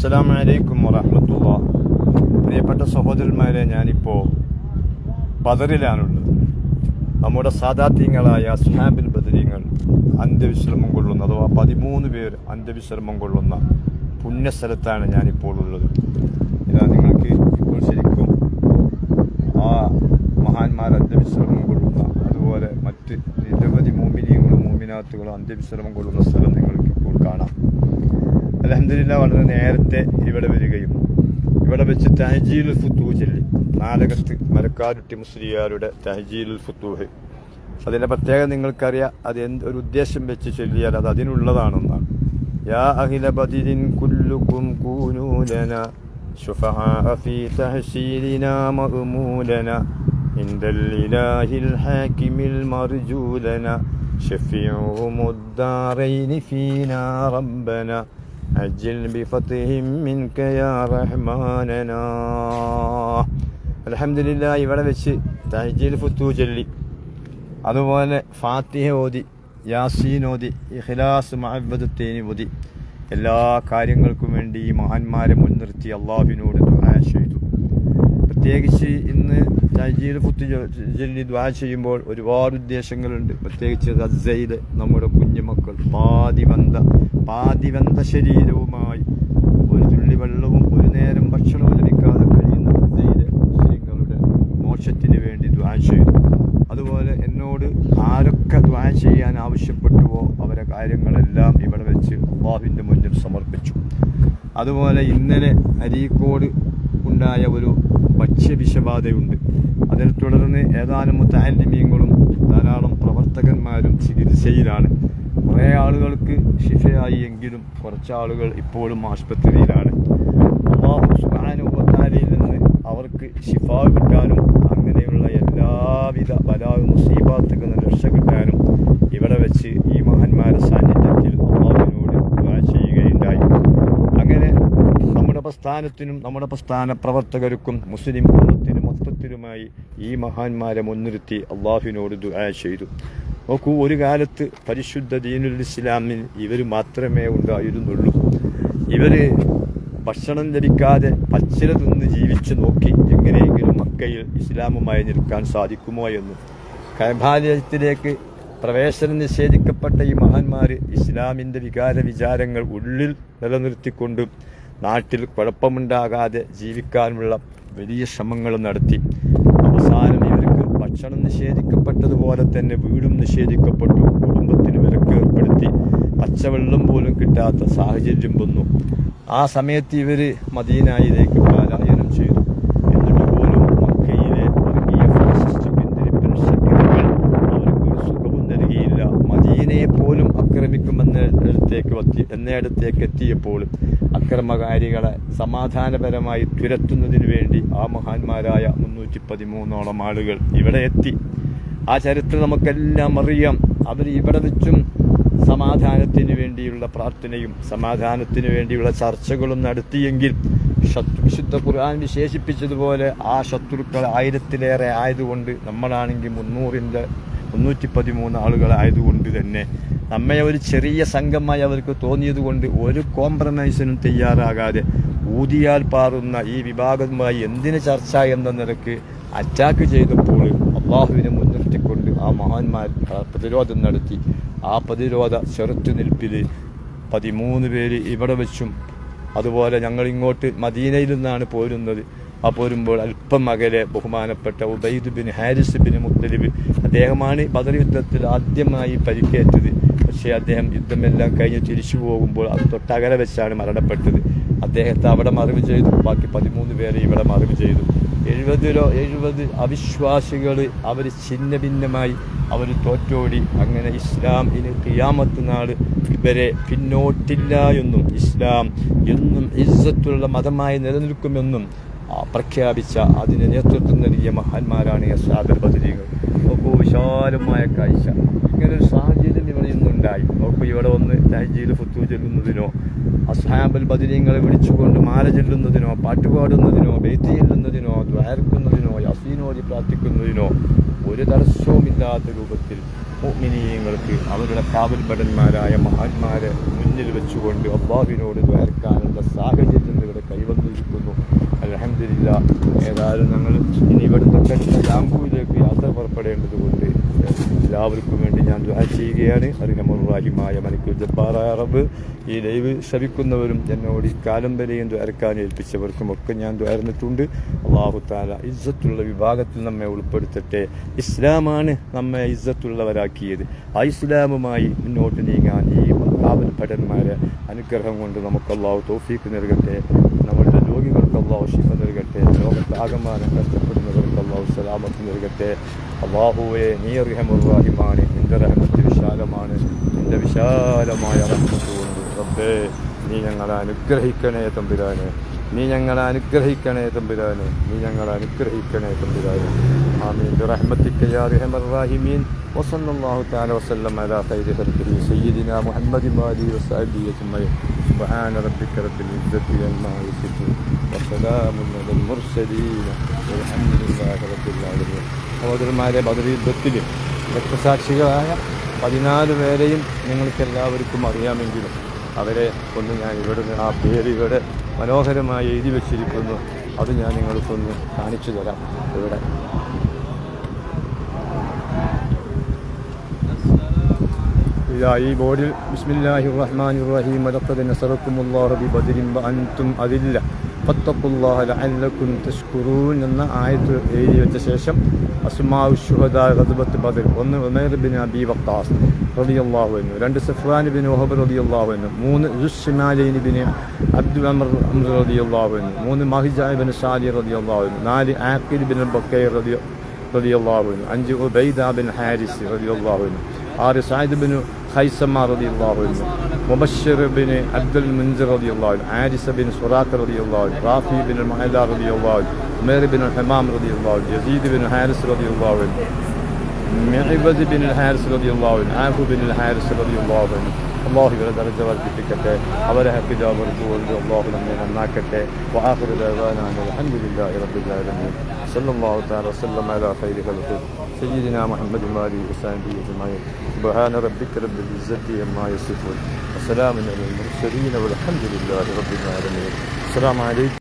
അസ്സലാമു അലൈക്കും വറഹ്മത്തുള്ളാഹി. പ്രിയപ്പെട്ട സഹോദരന്മാരെ, ഞാനിപ്പോൾ ബദറിലാണുള്ളത്. നമ്മുടെ സാദാത്യങ്ങളായ അസ്ഹാബുൽ ബദരീങ്ങൾ അന്ത്യവിശ്രമം കൊള്ളുന്ന, അഥവാ 13 പേർ അന്ത്യവിശ്രമം കൊള്ളുന്ന പുണ്യസ്ഥലത്താണ് ഞാനിപ്പോൾ ഉള്ളത്. ഇതാ നിങ്ങൾക്ക് ഇപ്പോൾ ശരിക്കും ആ മഹാന്മാർ അന്ത്യവിശ്രമം കൊള്ളുന്ന, അതുപോലെ മറ്റ് നിരവധി മോമിനീങ്ങളും മോമിനാത്തുകളും അന്ത്യവിശ്രമം കൊള്ളുന്ന സ്ഥലം നിങ്ങൾക്ക് ഇപ്പോൾ കാണാം. അൽഹംദുലില്ലാ, വളരെ നേരത്തെ ഇവിടെ വരികയും ഇവിടെ വെച്ച് തഹ്ജീലുൽ ഫുത്തൂഹ് ചൊല്ലി, നാലകത്ത് മരക്കാരുട്ടി മുസ്ലിയാരുടെ തഹ്ജീലുൽ ഫുത്തൂഹ്. അതിൻ്റെ പ്രത്യേകത നിങ്ങൾക്കറിയാം. അത് ഒരു ഉദ്ദേശം വെച്ച് ചൊല്ലിയാൽ അത് അതിനുള്ളതാണെന്നാണ്. യാ അഹ്ല ബദരിൻ കുല്ലുകും കൂനൂ ലനാ ശുഫഹാഅ ഫീ തഹ്ശീലിനാ മഅ്മൂലനാ ഇൻദൽ ഇലാഹിൽ ഹാകിമിൽ മർജൂലനാ ഷഫീഉമുദ്ദാറൈനി ഫീനാ റബ്ബനാ അജ്ജിൽ ബിഫത്ഹിഹിം മിൻക യാ റഹ്മാനനാ. അൽഹംദുലില്ലാ, ഇവിടെ വെച്ച് തഹ്ജീൽ ഫുത്തൂഹ് ചൊല്ലി, അതുപോലെ ഫാത്തിഹ ഓതി, യാസീൻ ഓതി, ഇഖ്ലാസ് മഅവ്വദത്തൈനി ഓതി, എല്ലാ കാര്യങ്ങൾക്കും വേണ്ടി ഈ മഹാന്മാരെ മുൻനിർത്തി അള്ളാഹുവിനോട് ദുആ ചെയ്തു. പ്രത്യേകിച്ച് ഇന്ന് തഹ്ജീൽ ഫുത്തൂഹ് ചൊല്ലി ദുആ ചെയ്യുമ്പോൾ ഒരുപാട് ഉദ്ദേശങ്ങളുണ്ട്. പ്രത്യേകിച്ച് ഗസ്സയിലെ നമ്മുടെ കുഞ്ഞുമക്കൾ പാതിവന്ത ശരീരവുമായി ഒരു തുള്ളി വെള്ളവും ഒരു നേരം ഭക്ഷണവും ലഭിക്കാതെ കഴിയുന്ന ഗസ്സയിലെ മുസ്ലിങ്ങളുടെ മോക്ഷത്തിന് വേണ്ടി ദുആ ചെയ്തു. അതുപോലെ എന്നോട് ആരൊക്കെ ദുആ ചെയ്യാൻ ആവശ്യപ്പെട്ടുവോ അവരെ കാര്യങ്ങളെല്ലാം ഇവിടെ വെച്ച് അല്ലാഹുവിൻ്റെ മുന്നിൽ സമർപ്പിച്ചു. അതുപോലെ ഇന്നലെ അരീക്കോട് ഉണ്ടായ ഒരു ഭക്ഷ്യവിഷബാധയുണ്ട്. അതിനെ തുടർന്ന് ഏതാനും മുതഅല്ലിമീങ്ങളും ധാരാളം പ്രവർത്തകന്മാരും ചികിത്സയിലാണ്. കുറേ ആളുകൾക്ക് ശിഫയായി എങ്കിലും കുറച്ച് ആളുകൾ ഇപ്പോഴും ആശുപത്രിയിലാണ്. അല്ലാഹു സുബ്ഹാനഹു വ തആലയിൽ നിന്ന് അവർക്ക് ശിഫ കിട്ടാനും അങ്ങനെയുള്ള എല്ലാവിധ ബലാവും മുസീബാത്തുകളിൽ നിന്ന് രക്ഷ കിട്ടാനും ഇവിടെ വെച്ച് ഈ മഹാന്മാരുടെ സാന്നിധ്യത്തിൽ അല്ലാഹുവിനോട് ദുആ ചെയ്യുകയുണ്ടായി. അങ്ങനെ നമ്മുടെ പ്രസ്ഥാനത്തിനും നമ്മുടെ പ്രസ്ഥാന പ്രവർത്തകർക്കും മുസ്ലിം ഉമ്മത്തിനും മൊത്തത്തിലുമായി ഈ മഹാന്മാരെ മുൻനിർത്തി അല്ലാഹുവിനോട് ദുആ ചെയ്തു. നോക്കൂ, ഒരു കാലത്ത് പരിശുദ്ധ ദീനുൽ ഇസ്ലാമിൽ ഇവർ മാത്രമേ ഉണ്ടായിരുന്നുള്ളൂ. ഇവർ ഭക്ഷണം ലഭിക്കാതെ പച്ചില തിന്ന് ജീവിച്ചു നോക്കി എങ്ങനെയെങ്കിലും മക്കയിൽ ഇസ്ലാമുമായി നിൽക്കാൻ സാധിക്കുമോ എന്ന്. കഅബാലയത്തിലേക്ക് പ്രവേശനം നിഷേധിക്കപ്പെട്ട ഈ മഹാന്മാർ ഇസ്ലാമിൻ്റെ വിചാരങ്ങൾ ഉള്ളിൽ നിലനിർത്തിക്കൊണ്ട് നാട്ടിൽ കുഴപ്പമുണ്ടാകാതെ ജീവിക്കാനുള്ള വലിയ ശ്രമങ്ങൾ നടത്തി. അവസാനം ഇവർക്ക് ഭക്ഷണം നിഷേധിക്കപ്പെട്ടതുപോലെ തന്നെ വീടും നിഷേധിക്കപ്പെട്ടു, കുടുംബത്തിന് വിലക്ക് ഏർപ്പെടുത്തി, പച്ചവെള്ളം പോലും കിട്ടാത്ത സാഹചര്യം വന്നു. ആ സമയത്ത് ഇവർ മദീനയിലേക്ക് പലായനം ചെയ്തു. എന്നിട്ട് പോലും മക്കയിലെ വർഗീയ ഫാസിസ്റ്റ് പിന്തിരിപ്പൻ ശക്തികൾ അവർക്ക് ഒരു സുഖവും നൽകിയില്ല. മദീനയെ പോലും എന്നിടത്തേക്ക് എത്തിയപ്പോൾ അക്രമകാരികളെ സമാധാനപരമായി തുരത്തുന്നതിന് വേണ്ടി ആ മഹാന്മാരായ 313ഓളം ആളുകൾ ഇവിടെ എത്തി. ആ ചരിത്രം നമുക്കെല്ലാം അറിയാം. അവർ ഇവിടെ വെച്ചും സമാധാനത്തിന് വേണ്ടിയുള്ള പ്രാർത്ഥനയും സമാധാനത്തിന് വേണ്ടിയുള്ള ചർച്ചകളും നടത്തിയെങ്കിൽ വിശുദ്ധ ഖുർആൻ വിശേഷിപ്പിച്ചതുപോലെ ആ ശത്രുക്കൾ 1000-ലേറെ ആയതുകൊണ്ട്, നമ്മളാണെങ്കിൽ 313 ആളുകളായതുകൊണ്ട് തന്നെ നമ്മെ ഒരു ചെറിയ സംഘമായി അവർക്ക് തോന്നിയതുകൊണ്ട് ഒരു കോംപ്രമൈസിനും തയ്യാറാകാതെ ഊതിയാൽ പാറുന്ന ഈ വിഭാഗവുമായി എന്തിന് ചർച്ച എന്ന നിലക്ക് അറ്റാക്ക് ചെയ്തപ്പോൾ അള്ളാഹുവിനെ മുൻനിർത്തിക്കൊണ്ട് ആ മഹാന്മാർ പ്രതിരോധം നടത്തി. ആ പ്രതിരോധ ചെറുത്തുനിൽപ്പിൽ 13 പേര് ഇവിടെ വെച്ചും, അതുപോലെ ഞങ്ങളിങ്ങോട്ട് മദീനയിൽ നിന്നാണ് പോരുന്നത്. ആ പോരുമ്പോൾ അല്പം അകലെ ബഹുമാനപ്പെട്ട Ubaid bin Haris bin Muttalib, അദ്ദേഹമാണ് ബദർ യുദ്ധത്തിൽ ആദ്യമായി പരിക്കേറ്റത്. പക്ഷേ അദ്ദേഹം യുദ്ധമെല്ലാം കഴിഞ്ഞ് തിരിച്ചു പോകുമ്പോൾ അത് തൊട്ടകലെ വെച്ചാണ് മരണപ്പെട്ടത്. അദ്ദേഹത്തെ അവിടെ മറവ് ചെയ്തു. ബാക്കി 13 പേരെ ഇവിടെ മറവ് ചെയ്തു. 70 അവിശ്വാസികൾ അവർ ഛിന്ന ഭിന്നമായി അവർ തോറ്റോടി. അങ്ങനെ ഇസ്ലാം ഇനി ഖിയാമത്ത് നാൾ ഇവരെ പിന്നോട്ടില്ല എന്നും ഇസ്ലാം എന്നും ഇസ്സത്തുള്ള മതമായി നിലനിൽക്കുമെന്നും പ്രഖ്യാപിച്ച, അതിന് നേതൃത്വം നൽകിയ മഹാന്മാരാണ് അസ്ഹാബുൽ ബദരീങ്ങൾ. നോക്കൂ, വിശാലമായ കാഴ്ച. ഇങ്ങനൊരു സാഹചര്യം ഇവിടെ ഇന്നുണ്ടായി. ബദരീങ്ങളായി അവർക്ക് ഇവിടെ വന്ന് തഹജ്ജീദ് ഫുത്വ ചൊല്ലുന്നതിനോ അസ്ഹാബുൽ ബദരീങ്ങളെ വിളിച്ചുകൊണ്ട് മാല ചൊല്ലുന്നതിനോ പാട്ടുപാടുന്നതിനോ ബൈത്ത് ചൊല്ലുന്നതിനോ ദ്വാരക്കുന്നതിനോ യാസീനോദി പ്രാർത്ഥിക്കുന്നതിനോ ഒരു തടസ്സവുമില്ലാത്ത രൂപത്തിൽ മുഅ്മിനീങ്ങൾക്ക് അവരുടെ കാവൽ ഭടന്മാരായ മഹാന്മാരെ മുന്നിൽ വെച്ചുകൊണ്ട് അല്ലാഹുവിനോട് ദ്വാരക്കാനുള്ള സാഹചര്യം ഇവിടെ കൈവന്നിരിക്കുന്നു. അൽഹംദുലില്ലാഹ്. ഏതായാലും ഞങ്ങൾ ഇനി ഇവിടെ തൊട്ടടുത്ത ജാംബൂയിലേക്ക് യാത്ര പുറപ്പെടേണ്ടത് കൊണ്ട് എല്ലാവർക്കും വേണ്ടി ഞാൻ ദുആ ചെയ്യുകയാണ്. അർഹമുർറഹീമായ മലിക്കുൽ ജബ്ബാറായ റബ്ബ് ഈ ലൈവ് ശ്രവിക്കുന്നവരും എന്നോട് ഈ കാലം വരെയും ദ്വാരക്കാൻ ഏൽപ്പിച്ചവർക്കും ഒക്കെ ഞാൻ ദ്വാരന്നിട്ടുണ്ട്. അല്ലാഹു തആല ഇസ്സത്തുള്ള വിഭാഗത്തിൽ നമ്മെ ഉൾപ്പെടുത്തട്ടെ. ഇസ്ലാമാണ് നമ്മെ ഇസ്സത്തുള്ളവരാക്കിയത്. ആ ഇസ്ലാമുമായി മുന്നോട്ട് നീങ്ങാൻ ഈ കാവൽ ഭടന്മാരെ അനുഗ്രഹം കൊണ്ട് നമുക്ക് അല്ലാഹു തൗഫീഖ് നൽകട്ടെ. നമ്മുടെ രോഗികൾക്ക് അല്ലാഹു ശിഫ നൽകട്ടെ. ലോകത്താകമാനം കഷ്ടപ്പെടുന്നവർക്ക് അല്ലാഹു സലാമത്ത് നൽകട്ടെ. അല്ലാഹുവേ, നീ അർഹമുർറഹീമാണ്. നിന്റെ റഹ്മത്ത് വിശാലമാണ്. നിന്റെ വിശാലമായ റഹ്മത്ത് കൊണ്ട് റബ്ബേ നീ ഞങ്ങളെ അനുഗ്രഹിക്കണേ തമ്പുരാനെ. നീ ഞങ്ങളെ അനുഗ്രഹിക്കണേ തമ്പുരാനെ. നീ ഞങ്ങളെ അനുഗ്രഹിക്കണേ തമ്പുരാനെ. ആമീൻ ബിറഹ്മതിക യാ അർഹമർ റഹീമീൻ. വസല്ലല്ലാഹു തആല വസല്ലം അലാ ഖൈരി ഖൽഖിഹി സയ്യിദിനാ മുഹമ്മദിൻ വഅലിഹി വസഹ്ബിഹി അജ്മഈൻ. സുബ്ഹാന റബ്ബിക റബ്ബിൽ ഇസ്സത്തി അമ്മാ യസിഫൂൻ വസലാമുൻ അലൽ മുർസലീൻ വൽഹംദുലില്ലാഹി റബ്ബിൽ ആലമീൻ. സഹോദരന്മാരെ, ബദർ യുദ്ധത്തിൽ രക്തസാക്ഷികളായ 14 പേരെയും നിങ്ങൾക്കെല്ലാവർക്കും അറിയാമെങ്കിലും അവരെ ഒന്ന് ഞാൻ ഇവിടുന്ന് ആ പേരുകളെ മനോഹരമായി എഴുതി വച്ചിരിക്കുന്നു. അത് ഞാൻ നിങ്ങൾക്കൊന്ന് കാണിച്ചു തരാം. ഇവിടെ ഈ ബോർഡിൽ ബിസ്മില്ലാഹിർ റഹ്മാനിർ റഹീം ലഖദ് നസറക്കുമുല്ലാഹു ബിബദരിൻ വഅൻതും അദില്ല ഫത്തഖുല്ലാഹ ലഅല്ലക്കും തഷ്കുറൂൻ എന്ന ആയത്ത് എഴുതി വെച്ച ശേഷം അസ്മാഉ ശുഹദാ ഗദ്ബത്ത് Badr, 1 Umair bin Abi Waqqas റളിയല്ലാഹു അൻഹു, 2 സഫ്വാൻ ബിൻ വഹബ് റളിയല്ലാഹു അൻഹു, 3 ദുശ്ശിമാലൈൻ ബിൻ അബ്ദുൽ അമർ റളിയല്ലാഹു അൻഹു, 3 മഹിജ ബിൻ സാലി റളിയല്ലാഹു അൻഹു, 4 ആഖിൽ ബിൻ ബക്കൈർ റളിയല്ലാഹു അൻഹു, 5 ഉബൈദ ബിൻ ഹാരിസ് റളിയല്ലാഹു അൻഹു, 6 സഅദ് ബിൻ ഖൈസമ റളിയല്ലാഹു അൻഹു, മുബശ്ശിർ ബിൻ അബ്ദുൽ മുൻസിർ റളിയല്ലാഹു അൻഹു, ആരിസ ബിൻ സുറാഖ റളിയല്ലാഹു അൻഹു, റാഫി ബിൻ മഅല റളിയല്ലാഹു അൻഹു, ഉമൈർ ബിൻ ഹമാം റളിയല്ലാഹു അൻഹു, യസീദ് ബിൻ ഹാരിസ് റളിയല്ലാഹു അൻഹു, മിഅബദ് ബിൻ ഹാരിസ് റളിയല്ലാഹു അൻഹു, ആഫു ബിൻ ഹാരിസ് റളിയല്ലാഹു അൻഹു. അല്ലാഹു ഇവരെ ദർജ വർദ്ധിപ്പിക്കട്ടെ. അവരെ ഹഖിദ വർദ്ദുകൊണ്ട് അല്ലാഹു നമ്മെ നന്നാക്കട്ടെ. വആഖിറു ദഅവാനാ അൽഹംദുലില്ലാഹി റബ്ബിൽ ആലമീൻ. സല്ലല്ലാഹു തആല വസല്ലം അലാ ഖൈരി ഖൽഖി സയ്യിദിനാ മുഹമ്മദിൻ വഅലിഹി വസഹ്ബിഹി അജ്മഈൻ. സുബ്ഹാന റബ്ബിക റബ്ബിൽ ഇസ്സത്തി അമ്മാ യസിഫൂൻ വസലാമുൻ അലൽ മുർസലീൻ വൽഹംദുലില്ലാഹി റബ്ബിൽ ആലമീൻ. അസ്സലാമു അലൈക്കും.